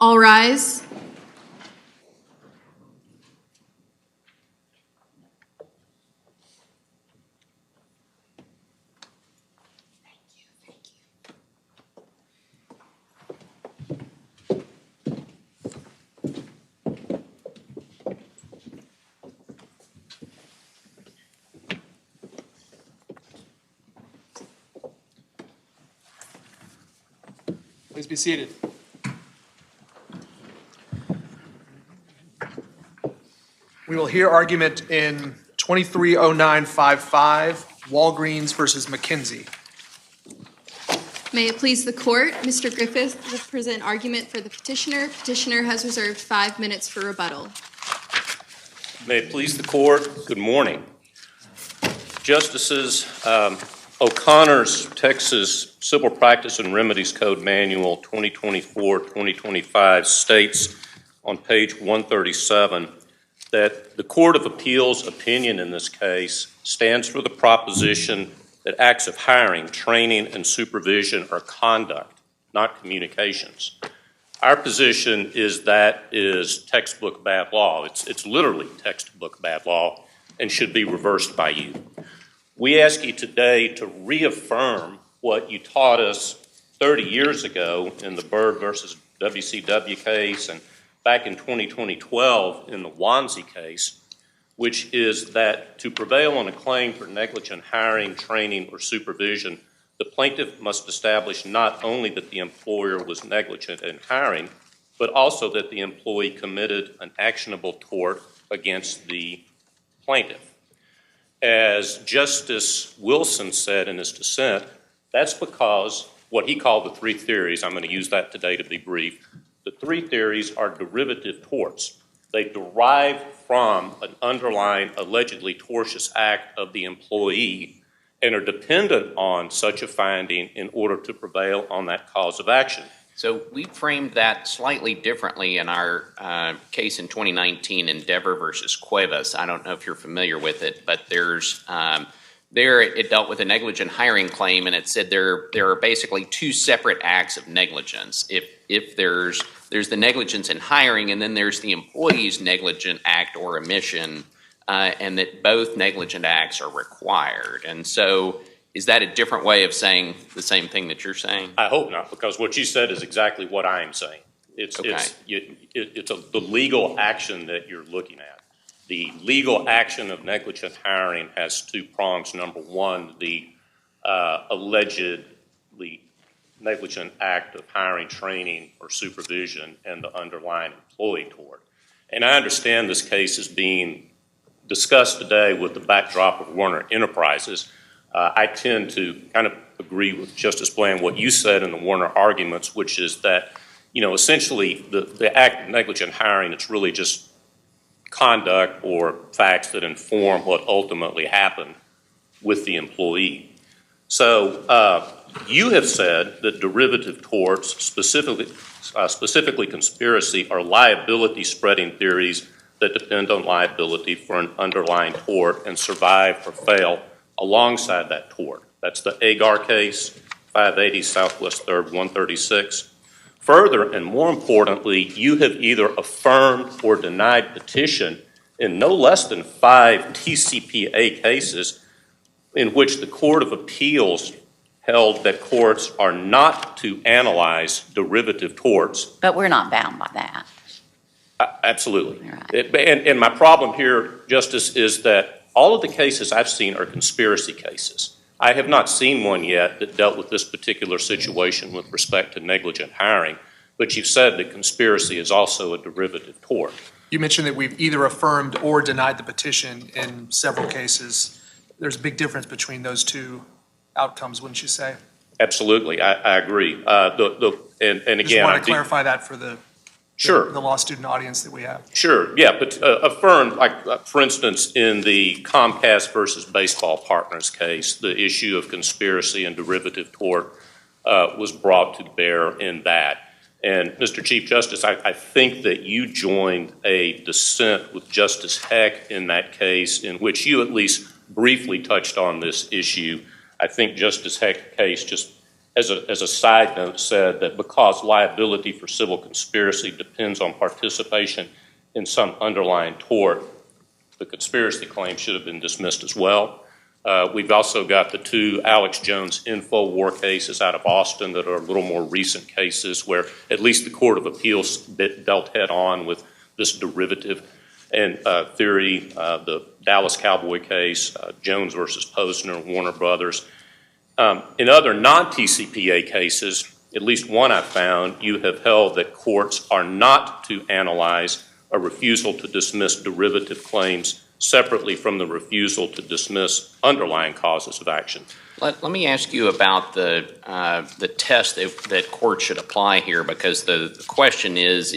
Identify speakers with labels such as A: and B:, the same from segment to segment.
A: All rise.
B: Please be seated. We will hear argument in 230955, Walgreens versus McKenzie.
A: May it please the court, Mr. Griffith will present argument for the petitioner. Petitioner has reserved 5 minutes for rebuttal.
C: May it please the court, good morning. Justices, O'Connor's Texas Civil Practice and Remedies Code Manual 2024-2025 states on page 137 that the Court of Appeals opinion in this case stands for the proposition that acts of hiring, training, and supervision are conduct, not communications. Our position is that is textbook bad law. It's literally textbook bad law and should be reversed by you. We ask you today to reaffirm what you taught us 30 years ago in the Byrd versus WCW case and back in 2012 in the Wannsee case, which is that to prevail on a claim for negligent hiring, training, or supervision, the plaintiff must establish not only that the employer was negligent in hiring, but also that the employee committed an actionable tort against the plaintiff. As Justice Wilson said in his dissent, that's because what he called the three theories, I'm going to use that today to be brief, the three theories are derivative torts. They derive from an underlying allegedly tortious act of the employee and are dependent on such a finding in order to prevail on that cause of action.
D: So we framed that slightly differently in our case in 2019, Endeavor versus Cuevas. I don't know if you're familiar with it, but there's there it dealt with a negligent hiring claim, and it said there are basically two separate acts of negligence. If there's the negligence in hiring, and then there's the employee's negligent act or omission, and that both negligent acts are required. And so is that a different way of saying the same thing that you're saying?
C: I hope not, because what you said is exactly what I am saying. It's the legal action that you're looking at. The legal action of negligent hiring has two prongs. Number one, the allegedly negligent act of hiring, training, or supervision, and the underlying employee tort. And I understand this case is being discussed today with the backdrop of Warner Enterprises. I tend to kind of agree with Justice Bland what you said in the Warner arguments, which is that, essentially the act of negligent hiring, it's really just conduct or facts that inform what ultimately happened with the employee. So you have said that derivative torts, specifically conspiracy, are liability spreading theories that depend on liability for an underlying tort and survive or fail alongside that tort. That's the Agar case, 580 Southwest 3rd, 136. Further, and more importantly, you have either affirmed or denied petition in no less than 5 TCPA cases in which the Court of Appeals held that courts are not to analyze derivative torts.
E: But we're not bound by that.
C: Absolutely.
E: Right.
C: And my problem here, Justice, is that all of the cases I've seen are conspiracy cases. I have not seen one yet that dealt with this particular situation with respect to negligent hiring, but you've said that conspiracy is also a derivative tort.
B: You mentioned that we've either affirmed or denied the petition in several cases. There's a big difference between those two outcomes, wouldn't you say?
C: Absolutely, I agree. And again,
B: just want to clarify that for the law student audience that we have.
C: Sure, yeah, but affirmed, like for instance, in the Comcast versus Baseball Partners case, the issue of conspiracy and derivative tort was brought to bear in that. And Mr. Chief Justice, I think that you joined a dissent with Justice Heck in that case, in which you at least briefly touched on this issue. I think Justice Heck's case just as a side note, said that because liability for civil conspiracy depends on participation in some underlying tort, the conspiracy claim should have been dismissed as well. We've also got the two Alex Jones InfoWar cases out of Austin that are a little more recent cases where at least the Court of Appeals dealt head on with this derivative and theory, the Dallas Cowboy case, Jones versus Posner, Warner Brothers. In other non-TCPA cases, at least one I found, you have held that courts are not to analyze a refusal to dismiss derivative claims separately from the refusal to dismiss underlying causes of action.
D: Let me ask you about the test that courts should apply here, because the question is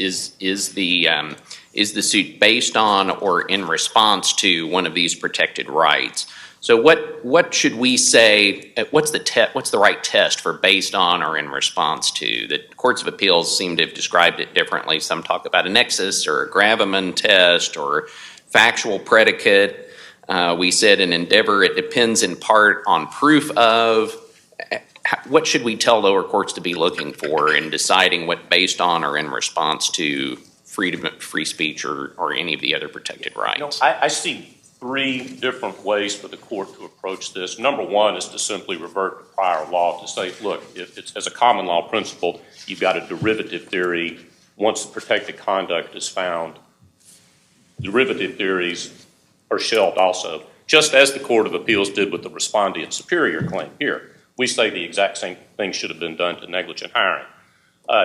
D: the suit based on or in response to one of these protected rights? So what should we say? What's the right test for based on or in response to? The courts of appeals seem to have described it differently. Some talk about a nexus or a gravamen test or factual predicate. We said in Endeavor it depends in part on proof of. What should we tell lower courts to be looking for in deciding what based on or in response to freedom, free speech, or any of the other protected rights?
C: I see three different ways for the court to approach this. Number one is to simply revert to prior law to say, look, if it's as a common law principle, you've got a derivative theory. Once the protected conduct is found, derivative theories are shelved also, just as the Court of Appeals did with the respondeat superior claim here. We say the exact same thing should have been done to negligent hiring.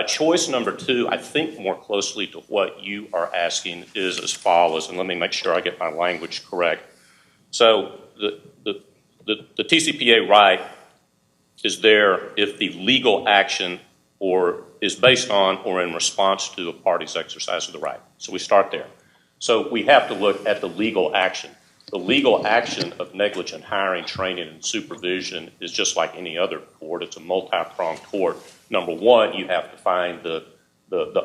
C: Choice number two, I think more closely to what you are asking, is as follows, and let me make sure I get my language correct. So the TCPA right is there if the legal action or is based on or in response to a party's exercise of the right. So we start there. So we have to look at the legal action. The legal action of negligent hiring, training, and supervision is just like any other tort. It's a multi-pronged tort. Number one, you have to find the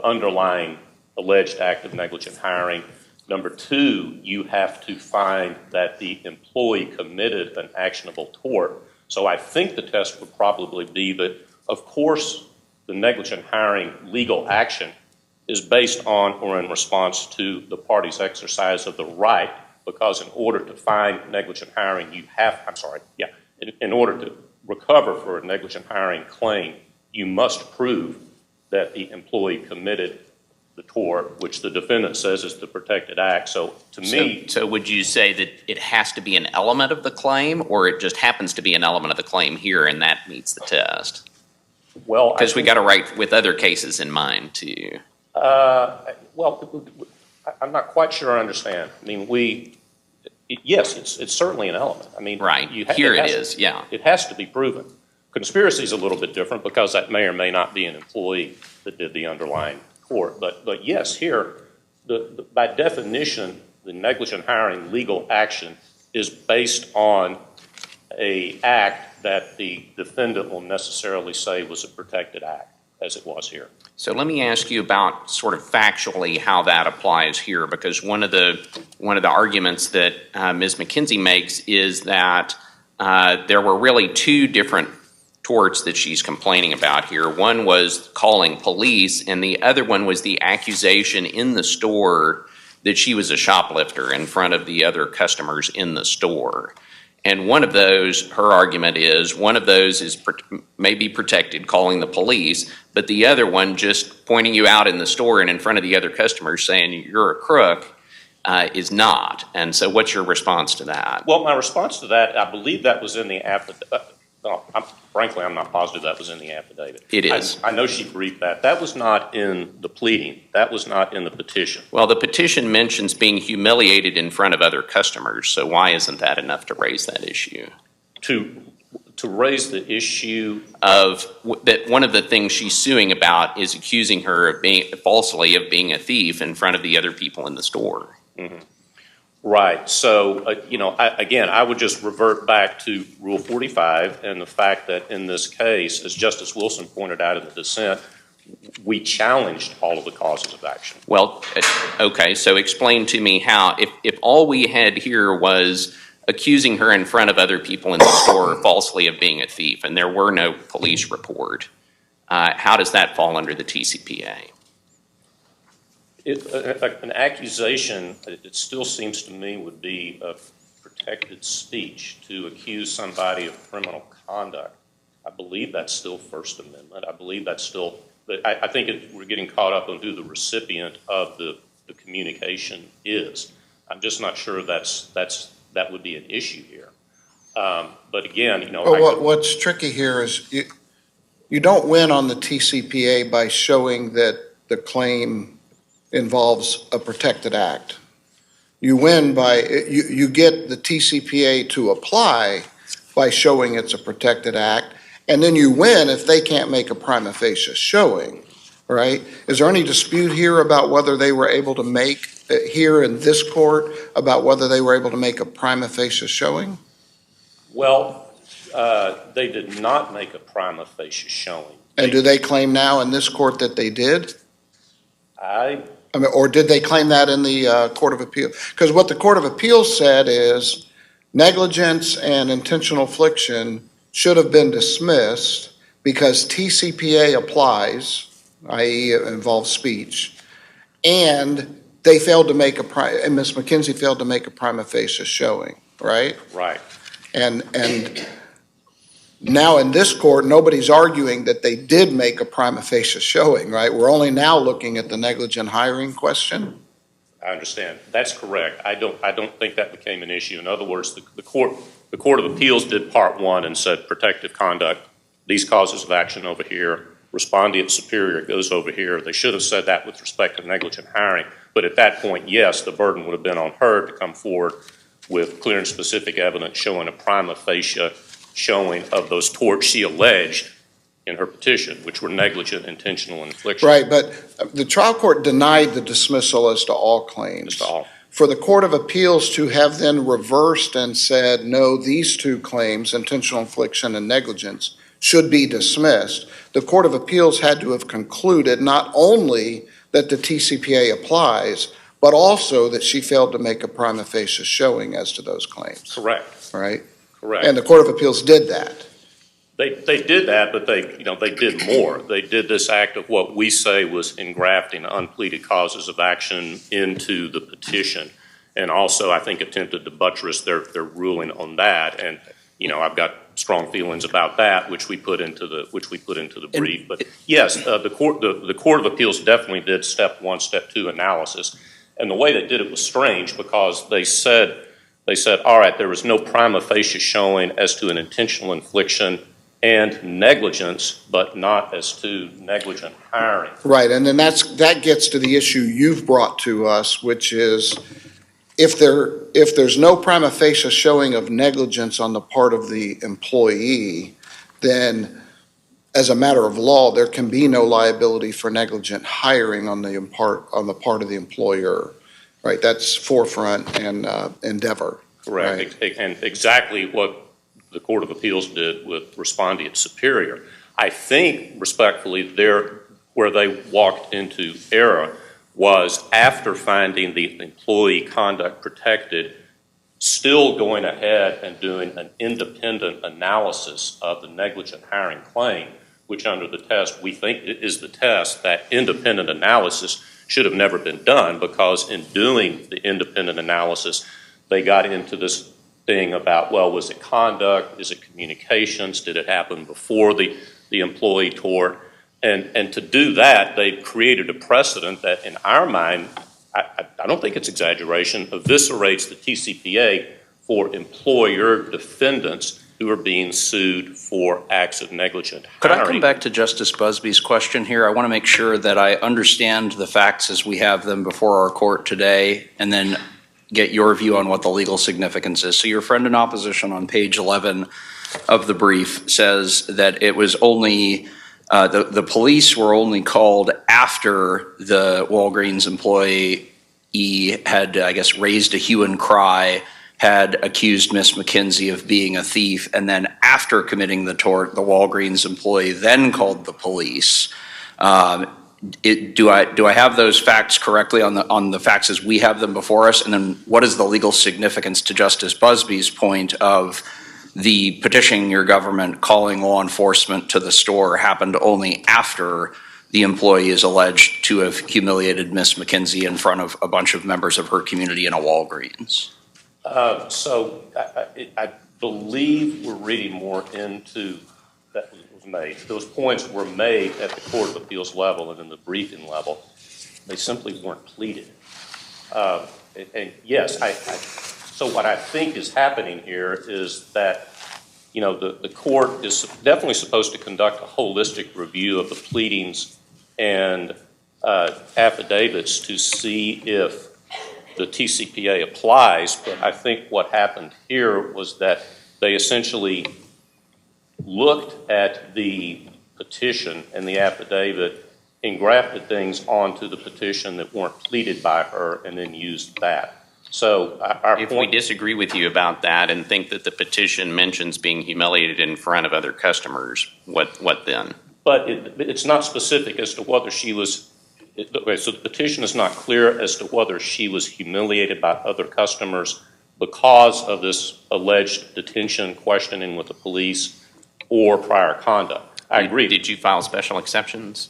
C: underlying alleged act of negligent hiring. Number two, you have to find that the employee committed an actionable tort. So I think the test would probably be that, of course, the negligent hiring legal action is based on or in response to the party's exercise of the right, because in order to find negligent hiring, in order to recover for a negligent hiring claim, you must prove that the employee committed the tort, which the defendant says is the protected act. So
D: would you say that it has to be an element of the claim, or it just happens to be an element of the claim here and that meets the test?
C: Well,
D: because we got to write with other cases in mind too.
C: Well, I'm not quite sure I understand. I mean, yes, it's certainly an element. I mean,
D: right. Here it is. Yeah. It
C: has to be proven. Conspiracy is a little bit different because that may or may not be an employee that did the underlying tort. But yes, here, by definition, the negligent hiring legal action is based on an act that the defendant will necessarily say was a protected act, as it was here.
D: So let me ask you about sort of factually how that applies here, because one of the arguments that Ms. McKenzie makes is that there were really two different torts that she's complaining about here. One was calling police, and the other one was the accusation in the store that she was a shoplifter in front of the other customers in the store. And one of those, her argument is, one of those is may be protected, calling the police, but the other one, just pointing you out in the store and in front of the other customers saying you're a crook, is not. And so what's your response to that?
C: Well, my response to that, I believe that was in the affidavit. Frankly, I'm not positive that was in the affidavit.
D: It is.
C: I know she briefed that. That was not in the pleading. That was not in the petition.
D: Well, the petition mentions being humiliated in front of other customers, so why isn't that enough to raise that issue?
C: To raise the issue
D: of that one of the things she's suing about is accusing her of being falsely of being a thief in front of the other people in the store.
C: Mm-hmm. Right. So, I would just revert back to Rule 45 and the fact that in this case, as Justice Wilson pointed out in the dissent, we challenged all of the causes of action.
D: Well, okay, so explain to me how, if all we had here was accusing her in front of other people in the store falsely of being a thief, and there were no police report. How does that fall under the TCPA?
C: An accusation, it still seems to me, would be of protected speech to accuse somebody of criminal conduct. I believe that's still First Amendment. I believe that's still, I think we're getting caught up on who the recipient of the communication is. I'm just not sure that would be an issue here. But again,
E: what's tricky here is you don't win on the TCPA by showing that the claim involves a protected act. You win by, you get the TCPA to apply by showing it's a protected act, and then you win if they can't make a prima facie showing, right? Is there any dispute here about whether they were able to make, here in this court, about whether they were able to make a prima facie showing?
C: Well, they did not make a prima facie showing.
E: And do they claim now in this court that they did?
C: I
E: mean, or did they claim that in the Court of Appeal? Because what the Court of Appeals said is negligence and intentional infliction should have been dismissed because TCPA applies, i.e. it involves speech, and they failed to make and Ms. McKenzie failed to make a prima facie showing, right?
C: Right.
E: And now in this court, nobody's arguing that they did make a prima facie showing, right? We're only now looking at the negligent hiring question.
C: I understand. That's correct. I don't think that became an issue. In other words, the Court of Appeals did part one and said protective conduct, these causes of action over here, respondeat superior goes over here. They should have said that with respect to negligent hiring. But at that point, yes, the burden would have been on her to come forward with clear and specific evidence showing a prima facie showing of those torts she alleged in her petition, which were negligent, intentional infliction.
E: Right, but the trial court denied the dismissal as to all claims.
C: As to all.
E: For the Court of Appeals to have then reversed and said, no, these two claims, intentional infliction and negligence, should be dismissed, the Court of Appeals had to have concluded not only that the TCPA applies, but also that she failed to make a prima facie showing as to those claims.
C: Correct.
E: Right?
C: Correct.
E: And the Court of Appeals did that.
C: They did that, but they did more. They did this act of what we say was engrafting unpleaded causes of action into the petition, and also I think attempted to buttress their ruling on that. And I've got strong feelings about that, which we put into the brief. But yes, the Court of Appeals definitely did step one, step two analysis, and the way they did it was strange because they said, all right, there was no prima facie showing as to an intentional infliction and negligence, but not as to negligent hiring.
E: Right, and then that gets to the issue you've brought to us, which is if there's no prima facie showing of negligence on the part of the employee, then as a matter of law, there can be no liability for negligent hiring on the part of the employer. Right, that's Forefront and Endeavor.
C: Correct,
E: right?
C: And exactly what the Court of Appeals did with respondeat superior. I think, respectfully, where they walked into error was after finding the employee conduct protected, still going ahead and doing an independent analysis of the negligent hiring claim, which under the test, we think is the test, that independent analysis should have never been done because in doing the independent analysis, they got into this thing about, well, was it conduct? Is it communications? Did it happen before the employee tort? And to do that, they created a precedent that in our mind, I don't think it's exaggeration, eviscerates the TCPA for employer defendants who are being sued for acts of negligent hiring.
F: Could I come back to Justice Busby's question here? I want to make sure that I understand the facts as we have them before our court today, and then get your view on what the legal significance is. So your friend in opposition on page 11 of the brief says that it was only, the police were only called after the Walgreens employee had, I guess, raised a hue and cry, had accused Miss McKenzie of being a thief, and then after committing the tort, the Walgreens employee then called the police. Do I have those facts correctly on the facts as we have them before us? And then what is the legal significance to Justice Busby's point of the petitioning your government calling law enforcement to the store happened only after the employee is alleged to have humiliated Miss McKenzie in front of a bunch of members of her community in a Walgreens?
C: So I believe we're reading more into that was made. Those points were made at the Court of Appeals level and in the briefing level. They simply weren't pleaded. And yes, so what I think is happening here is that, you know, the court is definitely supposed to conduct a holistic review of the pleadings and affidavits to see if the TCPA applies, but I think what happened here was that they essentially looked at the petition and the affidavit and grafted things onto the petition that weren't pleaded by her and then used that. So
D: If we disagree with you about that and think that the petition mentions being humiliated in front of other customers, what then?
C: But it's not specific as to whether she was, okay, so the petition is not clear as to whether she was humiliated by other customers because of this alleged detention, questioning with the police, or prior conduct. I agree.
D: Did you file special exceptions?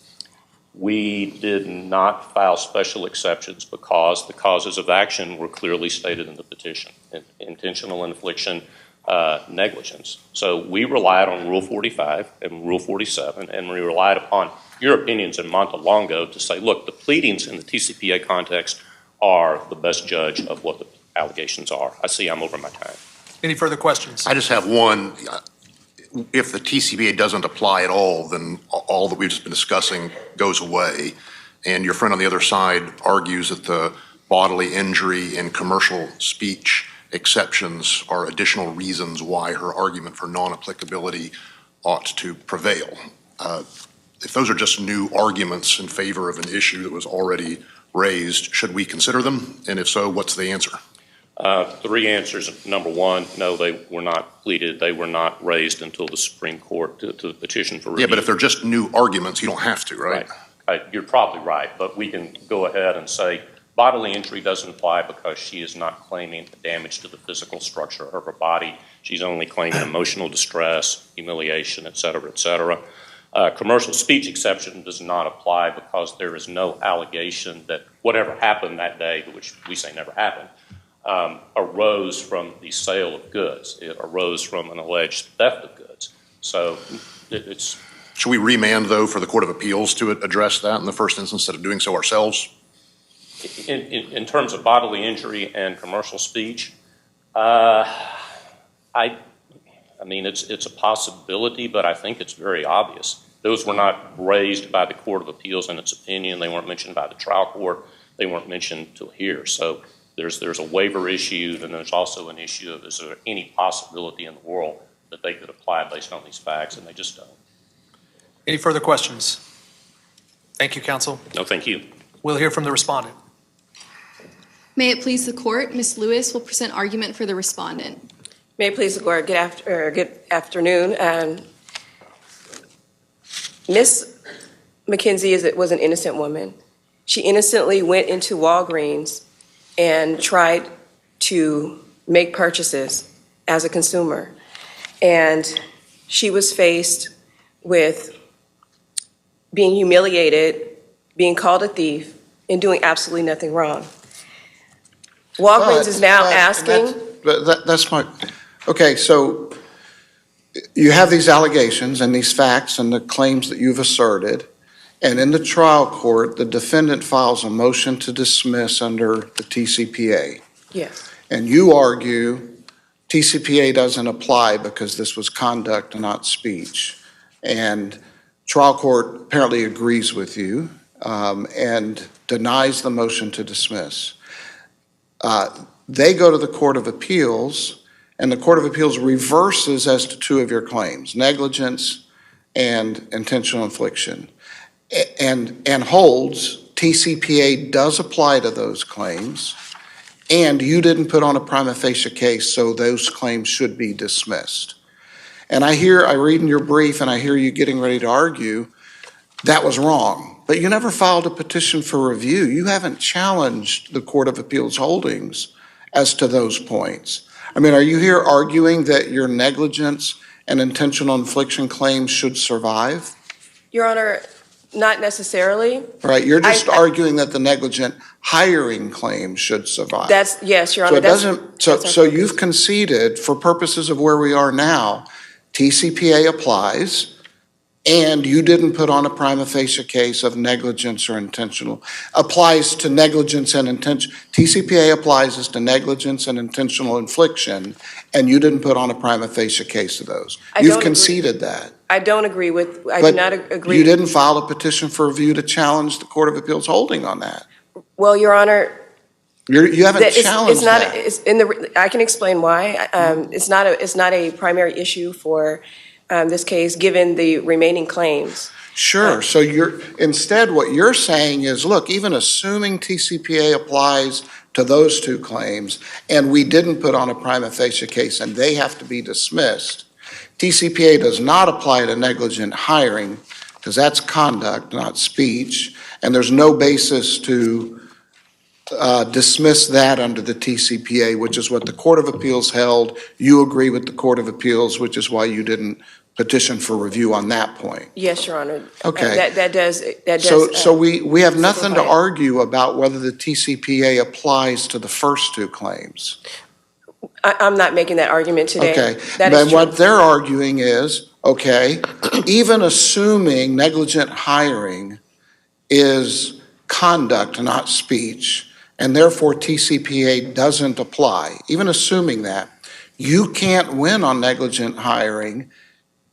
C: We did not file special exceptions because the causes of action were clearly stated in the petition: intentional infliction, negligence. So we relied on Rule 45 and Rule 47, and we relied upon your opinions in Montelongo to say, look, the pleadings in the TCPA context are the best judge of what the allegations are. I see I'm over my time.
B: Any further questions?
G: I just have one. If the TCPA doesn't apply at all, then all that we've just been discussing goes away. And your friend on the other side argues that the bodily injury and commercial speech exceptions are additional reasons why her argument for non-applicability ought to prevail. If those are just new arguments in favor of an issue that was already raised, should we consider them? And if so, what's the answer?
C: Three answers. Number one, no, they were not pleaded. They were not raised until the Supreme Court to the petition for review.
G: Yeah, but if they're just new arguments, you don't have to, right?
C: You're probably right, but we can go ahead and say bodily injury doesn't apply because she is not claiming damage to the physical structure of her body. She's only claiming emotional distress, humiliation, et cetera, et cetera. Commercial speech exception does not apply because there is no allegation that whatever happened that day, which we say never happened, arose from the sale of goods. It arose from an alleged theft of goods. So it's...
G: Should we remand, though, for the Court of Appeals to address that in the first instance instead of doing so ourselves?
C: In terms of bodily injury and commercial speech, I mean, it's a possibility, but I think it's very obvious. Those were not raised by the Court of Appeals in its opinion. They weren't mentioned by the trial court. They weren't mentioned till here. So there's a waiver issue, and there's also an issue of is there any possibility in the world that they could apply based on these facts, and they just don't.
B: Any further questions? Thank you, counsel.
C: No, thank you.
B: We'll hear from the respondent.
A: May it please the court, Ms. Lewis will present argument for the respondent.
H: May it please the court, good afternoon. Ms. McKenzie was an innocent woman. She innocently went into Walgreens and tried to make purchases as a consumer. And she was faced with being humiliated, being called a thief, and doing absolutely nothing wrong. Walgreens is now asking...
E: That's my... Okay, so you have these allegations and these facts and the claims that you've asserted, and in the trial court, the defendant files a motion to dismiss under the TCPA.
H: Yes.
E: And you argue TCPA doesn't apply because this was conduct and not speech. And trial court apparently agrees with you and denies the motion to dismiss. They go to the Court of Appeals, and the Court of Appeals reverses as to two of your claims, negligence and intentional infliction, and holds TCPA does apply to those claims, and you didn't put on a prima facie case, so those claims should be dismissed. And I read in your brief, and I hear you getting ready to argue, that was wrong. but you never filed a petition for review. You haven't challenged the Court of Appeals holdings as to those points. I mean, are you here arguing that your negligence and intentional infliction claims should survive?
H: Your Honor, not necessarily.
E: Right, you're just
H: I-
E: arguing that the negligent hiring claim should survive.
H: Yes, Your
E: So
H: Honor.
E: it
H: that's-
E: doesn't,
H: that's our
E: so
H: focus.
E: you've conceded, for purposes of where we are now, TCPA applies, and you didn't put on a prima facie case of negligence or intentional, applies to negligence and intention. TCPA applies as to negligence and intentional infliction, and you didn't put on a prima facie case of those.
H: I
E: You've
H: don't agree.
E: conceded that.
H: I don't agree with, I do
E: But
H: not agree.
E: You didn't file a petition for review to challenge the Court of Appeals holding on that.
H: Well, Your Honor,
E: You haven't
H: that it's
E: challenged
H: not,
E: that.
H: it's in the, I can explain why. It's not a primary issue for this case, given the remaining claims.
E: Sure, so instead what you're saying is, look, even assuming TCPA applies to those two claims, and we didn't put on a prima facie case and they have to be dismissed, TCPA does not apply to negligent hiring, because that's conduct, not speech, and there's no basis to dismiss that under the TCPA, which is what the Court of Appeals held. You agree with the Court of Appeals, which is why you didn't petition for review on that point.
H: Yes, Your Honor.
E: Okay.
H: That does.
E: So we have nothing to
H: simplify it.
E: argue about whether the TCPA applies to the first two claims.
H: I'm not making that argument today.
E: Okay,
H: That is
E: but
H: true.
E: what they're arguing is, okay, even assuming negligent hiring is conduct, not speech, and therefore TCPA doesn't apply, even assuming that, you can't win on negligent hiring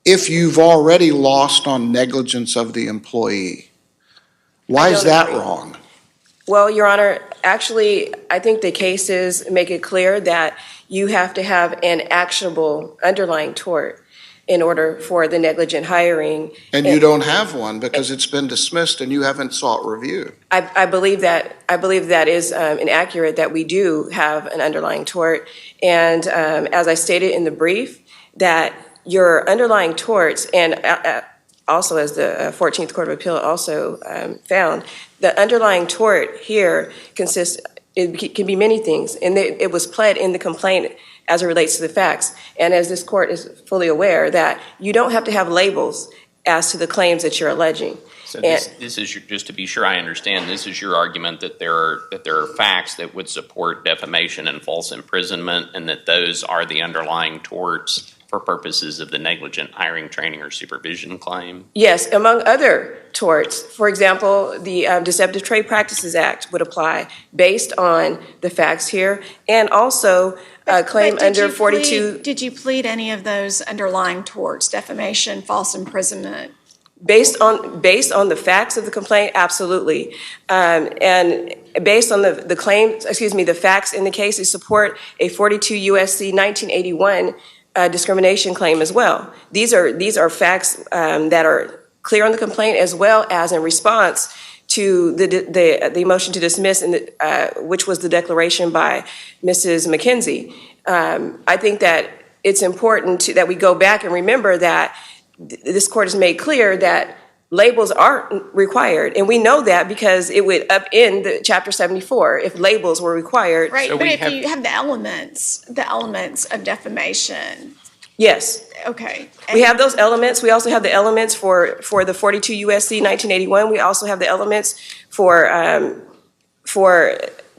E: if you've already lost on negligence of the employee. Why is
H: don't
E: that
H: agree.
E: wrong?
H: Well, Your Honor, actually, I think the cases make it clear that you have to have an actionable underlying tort in order for the negligent hiring.
E: And you don't have one because it's been dismissed and you haven't sought review.
H: I believe that is inaccurate, that we do have an underlying tort. And as I stated in the brief, that your underlying torts, and also as the 14th Court of Appeal also found, the underlying tort here it can be many things. And it was pled in the complaint as it relates to the facts. And as this court is fully aware, that you don't have to have labels as to the claims that you're alleging.
D: So this is, just to be sure I understand, this is your argument that there are facts that would support defamation and false imprisonment, and that those are the underlying torts for purposes of the negligent hiring, training, or supervision claim?
H: Yes, among other torts. For example, the Deceptive Trade Practices Act would apply based on the facts here, and also a claim
I: But did
H: under
I: you
H: 42.
I: Did you plead any of those underlying torts, defamation, false imprisonment?
H: Based on the facts of the complaint, absolutely. And based on the claims, the facts in the case, they support a 42 U.S.C. 1981 discrimination claim as well. These are facts that are clear on the complaint, as well as in response to the motion to dismiss, which was the declaration by Mrs. McKenzie. I think that it's important that we go back and remember that this court has made clear that labels aren't required, and we know that because it would upend the Chapter 74 if labels were required.
I: Right,
D: So
I: but
D: we
I: if you have the elements of defamation,
H: Yes,
I: okay.
H: we have those elements. We also have the elements for the 42 U.S.C. 1981. We also have the elements for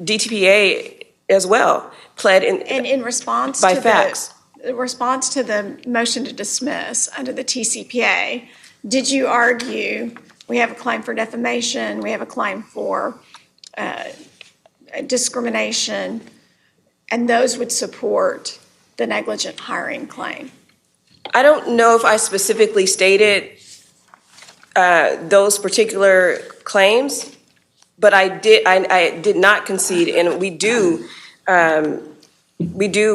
H: DTPA as well, pled in.
I: And in response
H: By
I: to
H: facts.
I: the response to the motion to dismiss under the TCPA, did you argue we have a claim for defamation, we have a claim for discrimination, and those would support the negligent hiring claim?
H: I don't know if I specifically stated those particular claims, but I did not concede, and we do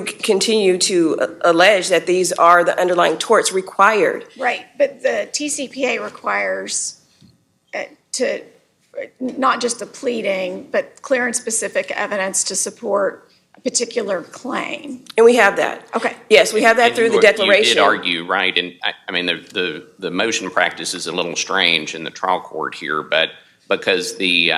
H: continue to allege that these are the underlying torts required.
I: Right, but the TCPA requires not just a pleading, but clear and specific evidence to support a particular claim.
H: And we have that.
I: Okay.
H: Yes, we have that
D: And
H: through the
D: you
H: declaration.
D: did argue, right, and I mean, the motion practice is a little strange in the trial court here, but because the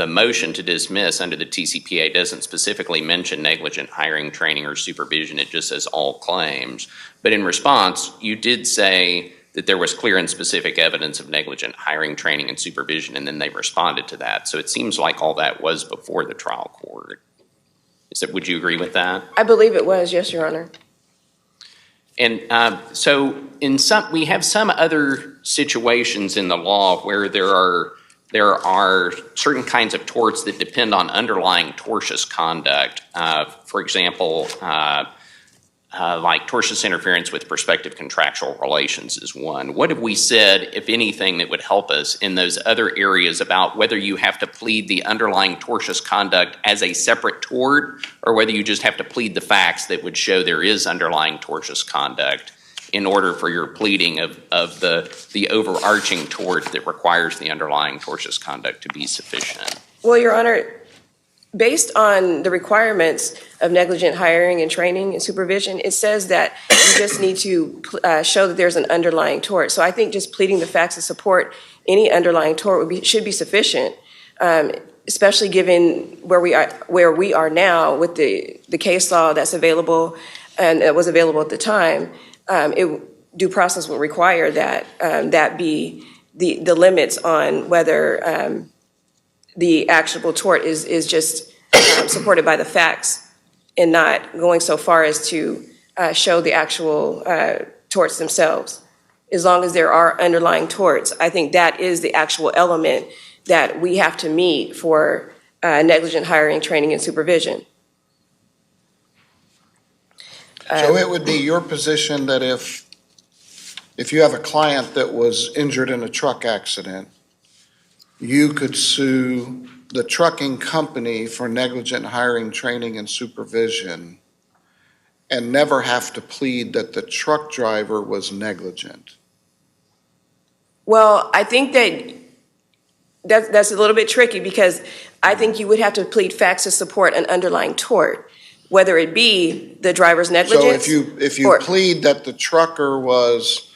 D: motion to dismiss under the TCPA doesn't specifically mention negligent hiring, training, or supervision. It just says all claims. But in response, you did say that there was clear and specific evidence of negligent hiring, training, and supervision, and then they responded to that. So it seems like all that was before the trial court. Would you agree with that?
H: I believe it was, yes, Your Honor.
D: And so we have some other situations in the law where there are certain kinds of torts that depend on underlying tortious conduct. For example, like tortious interference with prospective contractual relations is one. What have we said, if anything, that would help us in those other areas about whether you have to plead the underlying tortious conduct as a separate tort, or whether you just have to plead the facts that would show there is underlying tortious conduct in order for your pleading of the overarching tort that requires the underlying tortious conduct to be sufficient?
H: Well, Your Honor, based on the requirements of negligent hiring and training and supervision, it says that you just need to show that there's an underlying tort. So I think just pleading the facts to support any underlying tort should be sufficient, especially given where we are now with the case law that's available and that was available at the time. Due process will require that that be the limits on whether the actionable tort is just supported by the facts and not going so far as to show the actual torts themselves. As long as there are underlying torts, I think that is the actual element that we have to meet for negligent hiring, training, and supervision.
E: So it would be your position that if you have a client that was injured in a truck accident, you could sue the trucking company for negligent hiring, training, and supervision and never have to plead that the truck driver was negligent?
H: Well, I think that's a little bit tricky because I think you would have to plead facts to support an underlying tort, whether it be the driver's negligence.
E: So if you plead that the trucker was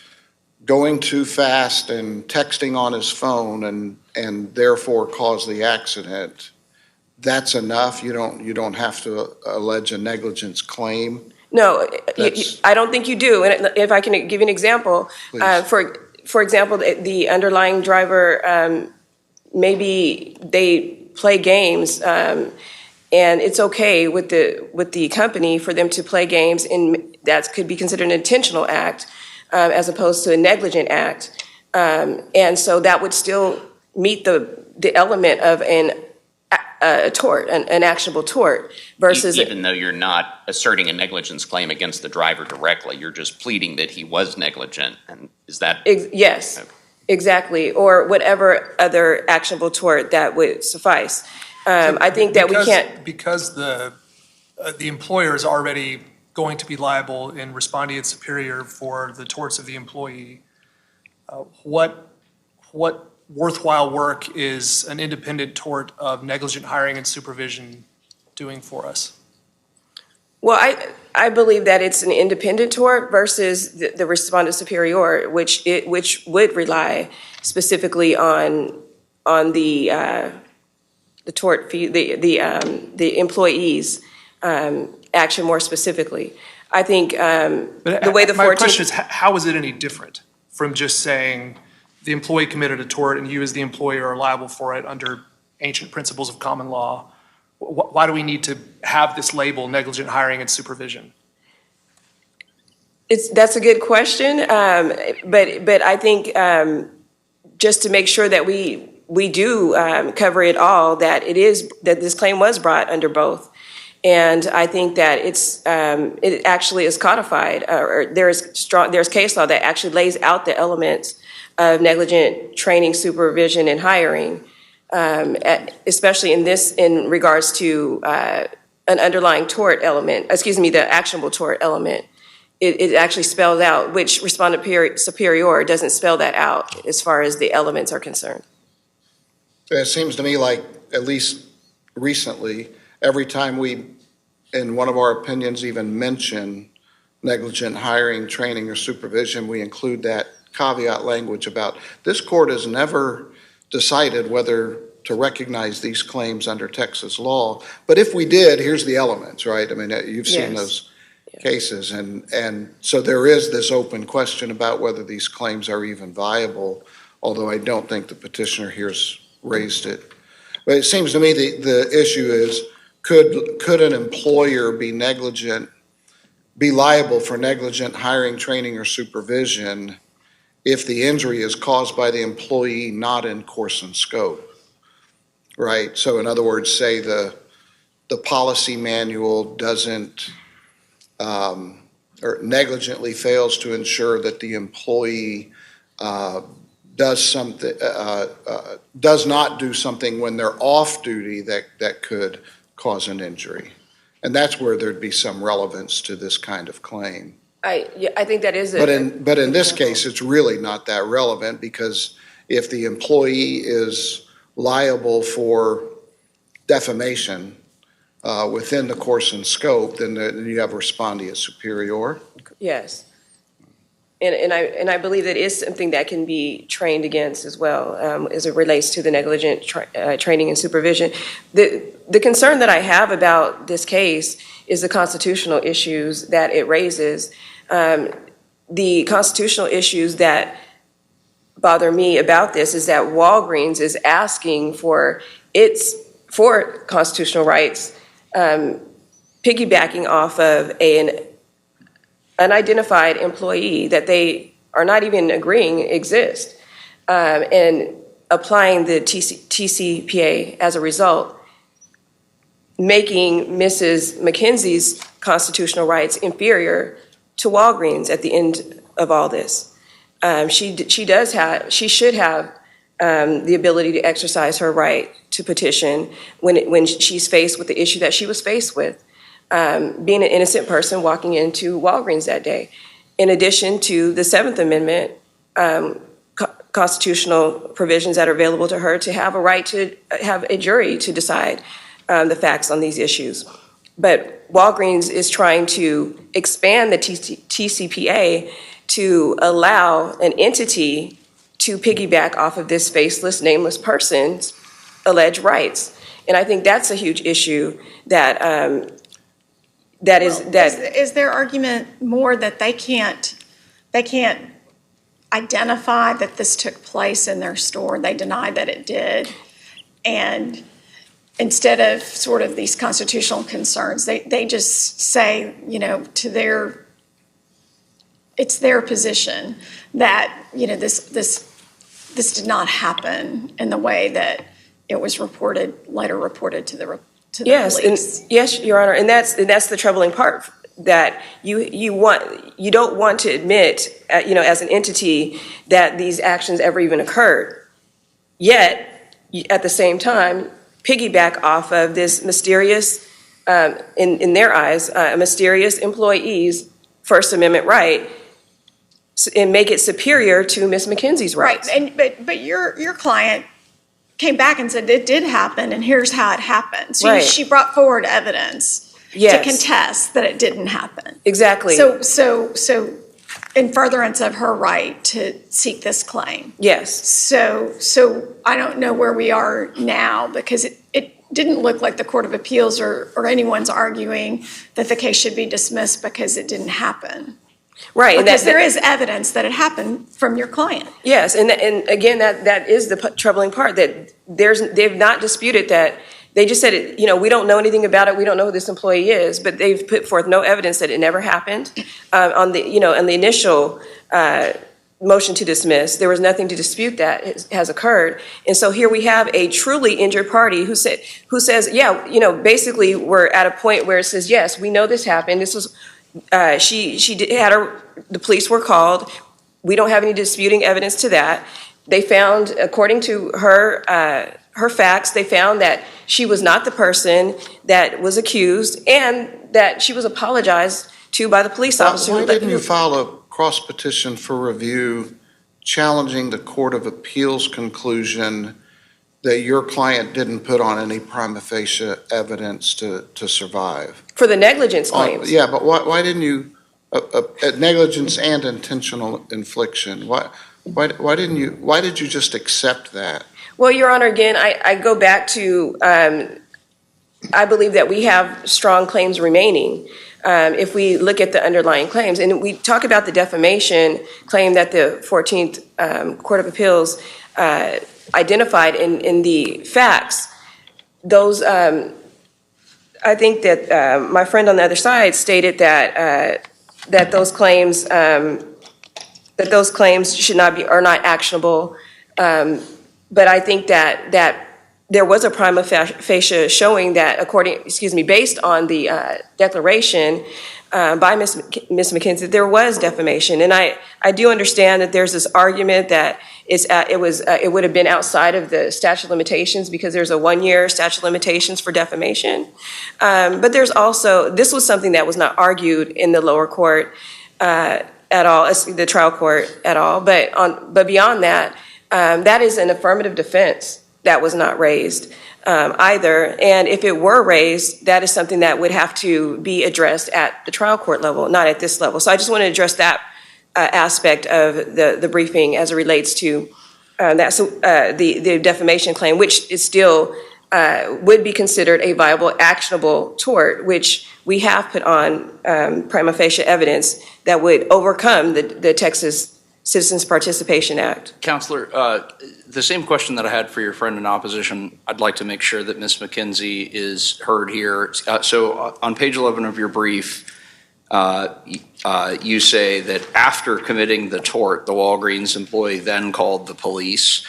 E: going too fast and texting on his phone and therefore caused the accident, that's enough? You don't have to allege a negligence claim?
H: No, I don't think you do. And if I can give you an example, for example, the underlying driver, maybe they play games, and it's okay with the company for them to play games, and that could be considered an intentional act as opposed to a negligent act. And so that would still meet the element of a tort, an actionable tort, versus
D: even though you're not asserting a negligence claim against the driver directly, you're just pleading that he was negligent, and is that?
H: Yes, okay. Exactly, or whatever other actionable tort that would suffice. I think that we can't,
B: because the employer is already going to be liable in respondeat superior for the torts of the employee. What worthwhile work is an independent tort of negligent hiring and supervision doing for us?
H: Well, I believe that it's an independent tort versus the respondent superior, which would rely specifically on the tort fee, the employee's action more specifically. I think the way the 14th.
B: My question is, how is it any different from just saying the employee committed a tort and you as the employer are liable for it under ancient principles of common law? Why do we need to have this label, negligent hiring and supervision?
H: That's a good question, but I think just to make sure that we do cover it all, that this claim was brought under both, and I think that it actually is codified, or there's case law that actually lays out the elements of negligent training, supervision, and hiring. Especially in regards to an underlying tort element, the actionable tort element. It actually spells out, which respondent superior doesn't spell that out as far as the elements are concerned.
E: It seems to me like, at least recently, every time we, in one of our opinions, even mention negligent hiring, training, or supervision, we include that caveat language about, this court has never decided whether to recognize these claims under Texas law. But if we did, here's the elements, right? I mean, you've seen
H: Yes.
E: those cases. And so there is this open question about whether these claims are even viable, although I don't think the petitioner here's raised it. But it seems to me the issue is, could an employer be liable for negligent hiring, training, or supervision if the injury is caused by the employee not in course and scope? Right? So in other words, say the policy manual doesn't, or negligently fails to ensure that the employee does not do something when they're off duty that could cause an injury. And that's where there'd be some relevance to this kind of claim.
H: I think that is
E: But in this case, it's really not that relevant, because if the employee is liable for defamation within the course and scope, then you have respondeat superior.
H: Yes. And I believe that is something that can be trained against as well, as it relates to the negligent training and supervision. The concern that I have about this case is the constitutional issues that it raises. The constitutional issues that bother me about this is that Walgreens is asking for constitutional rights, piggybacking off of an unidentified employee that they are not even agreeing exists, and applying the TCPA as a result, making Mrs. McKenzie's constitutional rights inferior to Walgreens at the end of all this. She should have the ability to exercise her right to petition when she's faced with the issue that she was faced with. Being an innocent person walking into Walgreens that day. In addition to the Seventh Amendment constitutional provisions that are available to her to have a right to have a jury to decide the facts on these issues. But Walgreens is trying to expand the TCPA to allow an entity to piggyback off of this faceless, nameless person's alleged rights. And I think that's a huge issue that
I: Is their argument more that they can't identify that this took place in their store? They deny that it did. And instead of sort of these constitutional concerns, they just say, it's their position that, this did not happen in the way that it was later reported to the police.
H: Yes, Your Honor, and that's the troubling part, that you don't want to admit, as an entity, that these actions ever even occurred. Yet, at the same time, piggyback off of this mysterious, in their eyes, a mysterious employee's First Amendment right, and make it superior to Ms. McKenzie's rights.
I: Right, but your client came back and said it did happen, and here's how it happened. So
H: Right.
I: she brought forward evidence to contest that it didn't happen.
H: Exactly.
I: So in furtherance of her right to seek this claim.
H: Yes.
I: So I don't know where we are now, because it didn't look like the Court of Appeals or anyone's arguing that the case should be dismissed because it didn't happen.
H: Right.
I: Because there is evidence that it happened from your client.
H: Yes, and again, that is the troubling part, that they've not disputed that. They just said, we don't know anything about it, we don't know who this employee is, but they've put forth no evidence that it never happened. On the initial motion to dismiss, there was nothing to dispute that has occurred. And so here we have a truly injured party who says, basically we're at a point where it says, yes, we know this happened. This was, the police were called. We don't have any disputing evidence to that. They found, according to her facts, they found that she was not the person that was accused, and that she was apologized to by the police officer.
E: Why didn't you file a cross petition for review challenging the Court of Appeals conclusion that your client didn't put on any prima facie evidence to survive?
H: For the negligence claims.
E: Yeah, but why didn't you negligence and intentional infliction. Why did you just accept that?
H: Well, Your Honor, again, I go back to, I believe that we have strong claims remaining. If we look at the underlying claims, and we talk about the defamation claim that the 14th Court of Appeals identified in the facts, those, I think that my friend on the other side stated that those claims should not be, are not actionable. But I think that there was a prima facie showing that based on the declaration by Ms. McKenzie, there was defamation. And I do understand that there's this argument that it would have been outside of the statute of limitations because there's a 1-year statute of limitations for defamation. But there's also, this was something that was not argued in the lower court at all, the trial court at all. But beyond that, that is an affirmative defense that was not raised either. And if it were raised, that is something that would have to be addressed at the trial court level, not at this level. So I just want to address that aspect of the briefing as it relates to the defamation claim, which is still would be considered a viable, actionable tort, which we have put on prima facie evidence that would overcome the Texas Citizens Participation Act.
F: Counselor, the same question that I had for your friend in opposition, I'd like to make sure that Ms. McKenzie is heard here. So on page 11 of your brief, you say that after committing the tort, the Walgreens employee then called the police.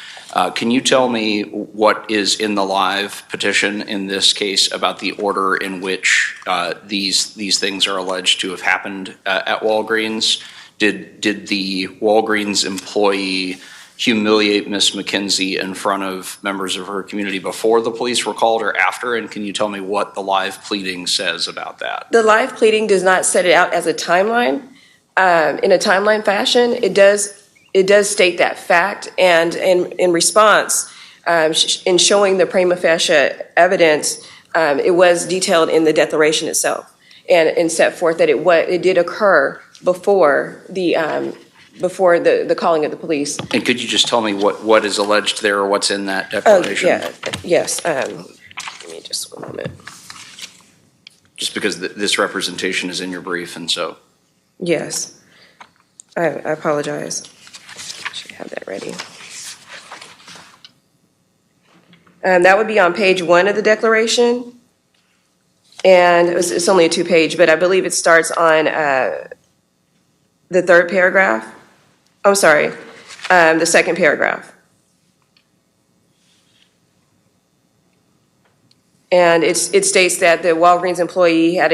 F: Can you tell me what is in the live petition in this case about the order in which these things are alleged to have happened at Walgreens? Did the Walgreens employee humiliate Ms. McKenzie in front of members of her community before the police were called or after? And can you tell me what the live pleading says about that?
H: The live pleading does not set it out as a timeline. In a timeline fashion, it does state that fact. And in response, in showing the prima facie evidence, it was detailed in the declaration itself and set forth that it did occur before the calling of the police.
F: And could you just tell me what is alleged there or what's in that declaration?
H: Yes. Give me just one moment.
F: Just because this representation is in your brief, and so.
H: Yes. I apologize. Should have that ready. That would be on page 1 of the declaration. And it's only a 2-page, but I believe it starts on the 3rd paragraph. I'm sorry, the 2nd paragraph. And it states that the Walgreens employee had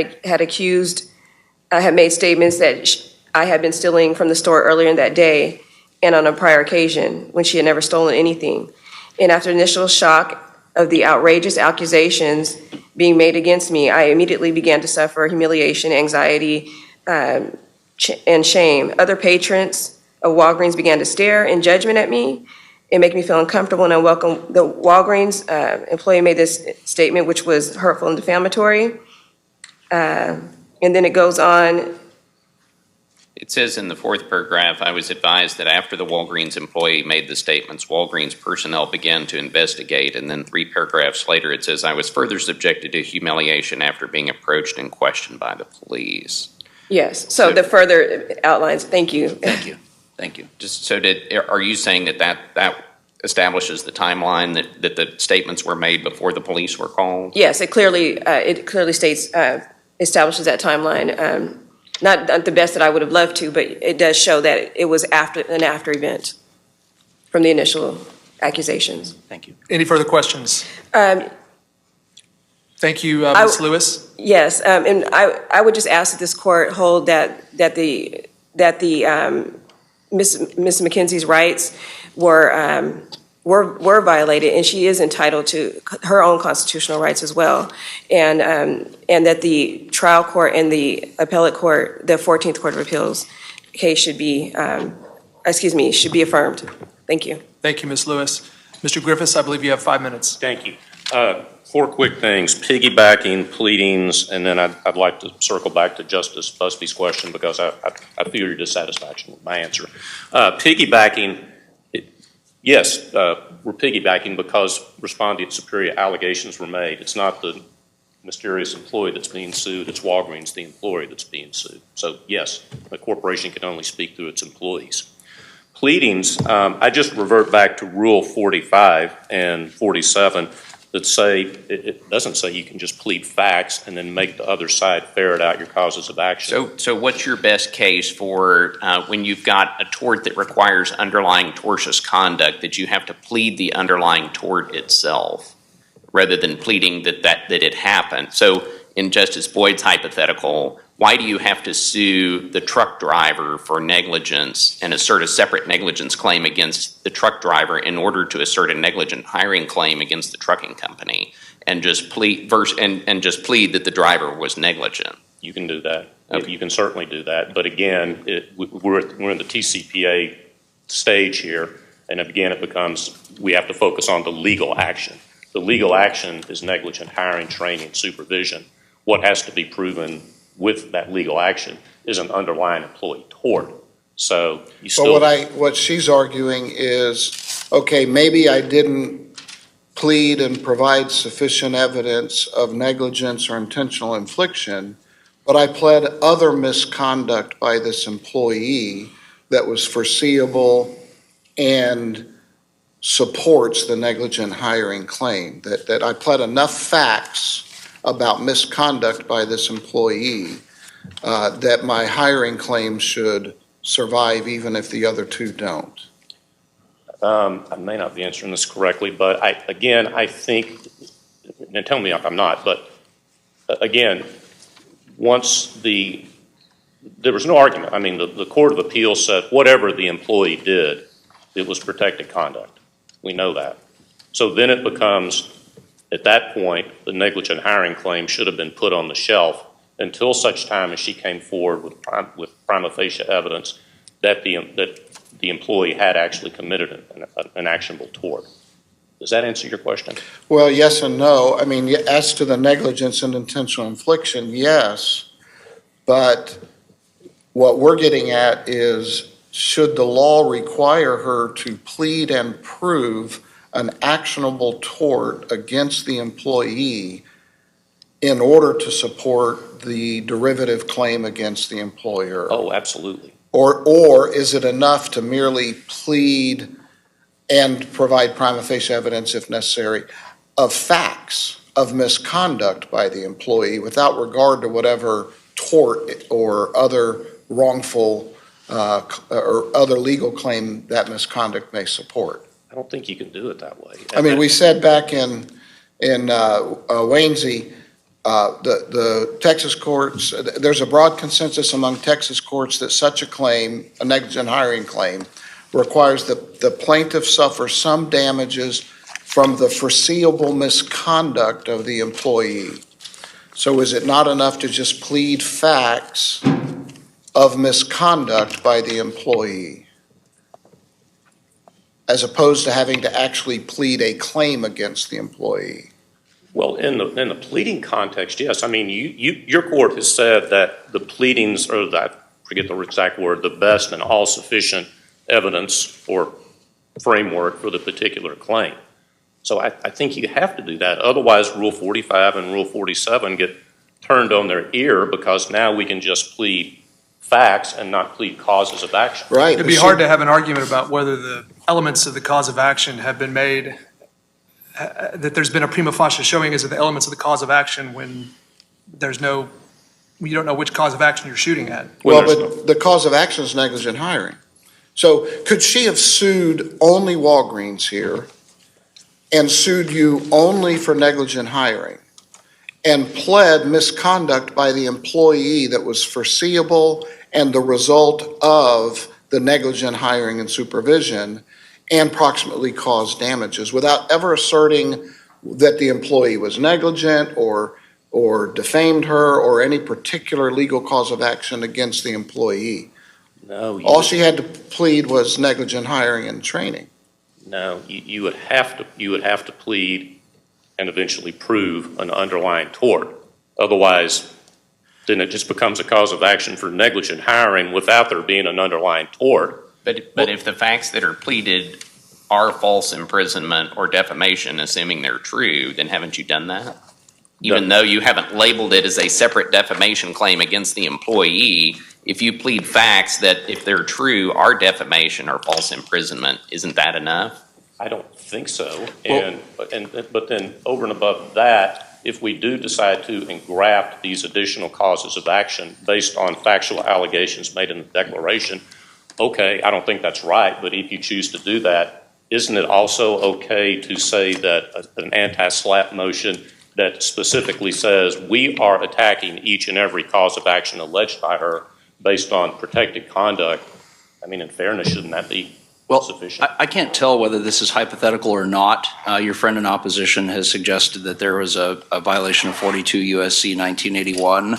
H: made statements that I had been stealing from the store earlier in that day and on a prior occasion when she had never stolen anything. And after initial shock of the outrageous accusations being made against me, I immediately began to suffer humiliation, anxiety, and shame. Other patrons of Walgreens began to stare in judgment at me and make me feel uncomfortable and unwelcome. The Walgreens employee made this statement, which was hurtful and defamatory. And then it goes on.
D: It says in the 4th paragraph, I was advised that after the Walgreens employee made the statements, Walgreens personnel began to investigate. And then 3 paragraphs later, it says, I was further subjected to humiliation after being approached and questioned by the police.
H: Yes, so the further outlines, thank you.
F: Thank you.
D: Just so are you saying that establishes the timeline that the statements were made before the police were called?
H: Yes, it clearly states, establishes that timeline. Not the best that I would have loved to, but it does show that it was an after event from the initial accusations.
F: Thank you.
B: Any further questions? Thank you, Ms. Lewis.
H: Yes, and I would just ask that this court hold that the Ms. McKenzie's rights were violated, and she is entitled to her own constitutional rights as well, and that the trial court and the appellate court, the 14th Court of Appeals case should be affirmed. Thank you.
B: Thank you, Ms. Lewis. Mr. Griffiths, I believe you have 5 minutes.
C: Thank you. Four quick things, piggybacking, pleadings, and then I'd like to circle back to Justice Busby's question because I feel your dissatisfaction with my answer. Piggybacking, yes, we're piggybacking because respondent superior allegations were made. It's not the mysterious employee that's being sued, it's Walgreens, the employee, that's being sued. So yes, the corporation can only speak through its employees. Pleadings, I just revert back to Rule 45 and 47 that say, it doesn't say you can just plead facts and then make the other side ferret out your causes of action.
D: So what's your best case for when you've got a tort that requires underlying tortious conduct, that you have to plead the underlying tort itself rather than pleading that it happened? So in Justice Boyd's hypothetical, why do you have to sue the truck driver for negligence and assert a separate negligence claim against the truck driver in order to assert a negligent hiring claim against the trucking company and just plead that the driver was negligent?
C: You can do that.
D: Okay.
C: You can certainly do that. But again, we're in the TCPA stage here, and again, it becomes we have to focus on the legal action. The legal action is negligent hiring, training, supervision. What has to be proven with that legal action is an underlying employee tort. So you still.
E: But what she's arguing is, okay, maybe I didn't plead and provide sufficient evidence of negligence or intentional infliction, but I pled other misconduct by this employee that was foreseeable and supports the negligent hiring claim, that I pled enough facts about misconduct by this employee that my hiring claim should survive even if the other two don't.
C: I may not be answering this correctly, but I think, and tell me if I'm not, but again, there was no argument. I mean, the Court of Appeals said whatever the employee did, it was protected conduct. We know that. So then it becomes, at that point, the negligent hiring claim should have been put on the shelf until such time as she came forward with prima facie evidence that the employee had actually committed an actionable tort. Does that answer your question?
E: Well, yes and no. I mean, as to the negligence and intentional infliction, yes. But what we're getting at is, should the law require her to plead and prove an actionable tort against the employee in order to support the derivative claim against the employer?
C: Oh, absolutely.
E: Or is it enough to merely plead and provide prima facie evidence, if necessary, of facts of misconduct by the employee without regard to whatever tort or other wrongful or other legal claim that misconduct may support?
C: I don't think you can do it that way.
E: I mean, we said back in Waynesy, the Texas courts, there's a broad consensus among Texas courts that such a claim, a negligent hiring claim, requires that the plaintiff suffer some damages from the foreseeable misconduct of the employee. So is it not enough to just plead facts of misconduct by the employee, as opposed to having to actually plead a claim against the employee?
C: Well, in the pleading context, yes. I mean, your court has said that the pleadings are, I forget the exact word, the best and all sufficient evidence or framework for the particular claim. So I think you have to do that. Otherwise, Rule 45 and Rule 47 get turned on their ear because now we can just plead facts and not plead causes of action.
E: Right.
B: It'd be hard to have an argument about whether the elements of the cause of action have been made, that there's been a prima facie showing as to the elements of the cause of action when you don't know which cause of action you're shooting at.
E: Well, but the cause of action is negligent hiring. So could she have sued only Walgreens here and sued you only for negligent hiring and pled misconduct by the employee that was foreseeable and the result of the negligent hiring and supervision and proximately caused damages without ever asserting that the employee was negligent or defamed her or any particular legal cause of action against the employee?
C: No.
E: All she had to plead was negligent hiring and training.
C: No, you would have to plead and eventually prove an underlying tort. Otherwise, then it just becomes a cause of action for negligent hiring without there being an underlying tort.
D: But if the facts that are pleaded are false imprisonment or defamation, assuming they're true, then haven't you done that? Even though you haven't labeled it as a separate defamation claim against the employee, if you plead facts that, if they're true, are defamation or false imprisonment, isn't that enough?
C: I don't think so. But then over and above that, if we do decide to engraft these additional causes of action based on factual allegations made in the declaration, okay, I don't think that's right, but if you choose to do that, isn't it also okay to say that an anti-SLAPP motion that specifically says we are attacking each and every cause of action alleged by her based on protected conduct? I mean, in fairness, shouldn't that be sufficient?
F: I can't tell whether this is hypothetical or not. Your friend in opposition has suggested that there was a violation of 42 U.S.C. 1981.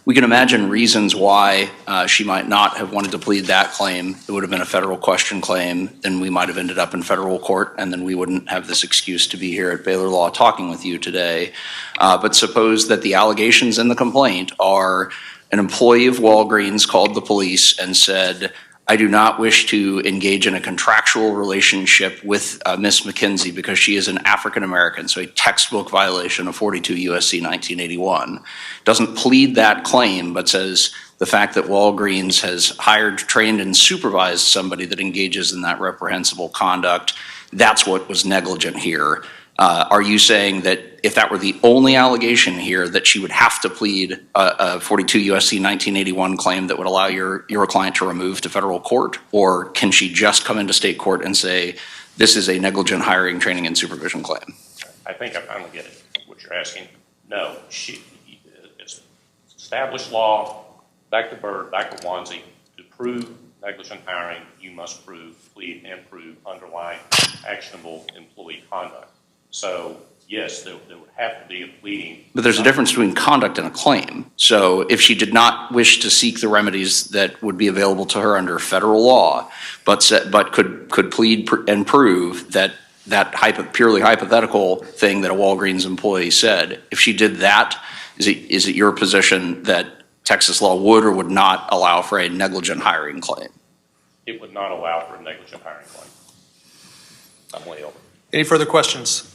F: We can imagine reasons why she might not have wanted to plead that claim. It would have been a federal question claim, then we might have ended up in federal court, and then we wouldn't have this excuse to be here at Baylor Law talking with you today. But suppose that the allegations in the complaint are an employee of Walgreens called the police and said, I do not wish to engage in a contractual relationship with Miss McKenzie because she is an African American, so a textbook violation of 42 U.S.C. 1981. Doesn't plead that claim, but says the fact that Walgreens has hired, trained, and supervised somebody that engages in that reprehensible conduct, that's what was negligent here. Are you saying that if that were the only allegation here, that she would have to plead a 42 U.S.C. 1981 claim that would allow your client to remove to federal court? Or can she just come into state court and say, this is a negligent hiring, training, and supervision claim?
C: I think I finally get it, what you're asking. No, it's established law, back to Byrd, back to Wannsee, to prove negligent hiring, you must plead and prove underlying actionable employee conduct. So, yes, there would have to be a pleading.
F: But there's a difference between conduct and a claim. So if she did not wish to seek the remedies that would be available to her under federal law, but could plead and prove that purely hypothetical thing that a Walgreens employee said, if she did that, is it your position that Texas law would or would not allow for a negligent hiring claim?
C: It would not allow for a negligent hiring claim. I'm way over.
B: Any further questions?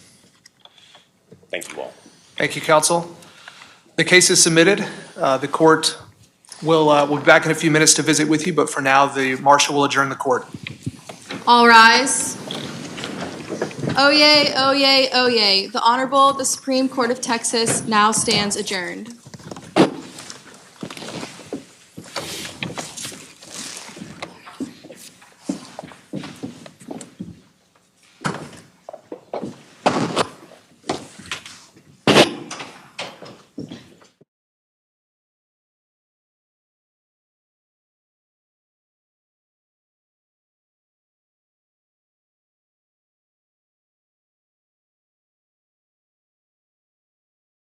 C: Thank you all.
B: Thank you, counsel. The case is submitted. The court will be back in a few minutes to visit with you, but for now, the marshal will adjourn the court.
A: All rise. Oyez, oyez, oyez. The Honorable, the Supreme Court of Texas now stands adjourned.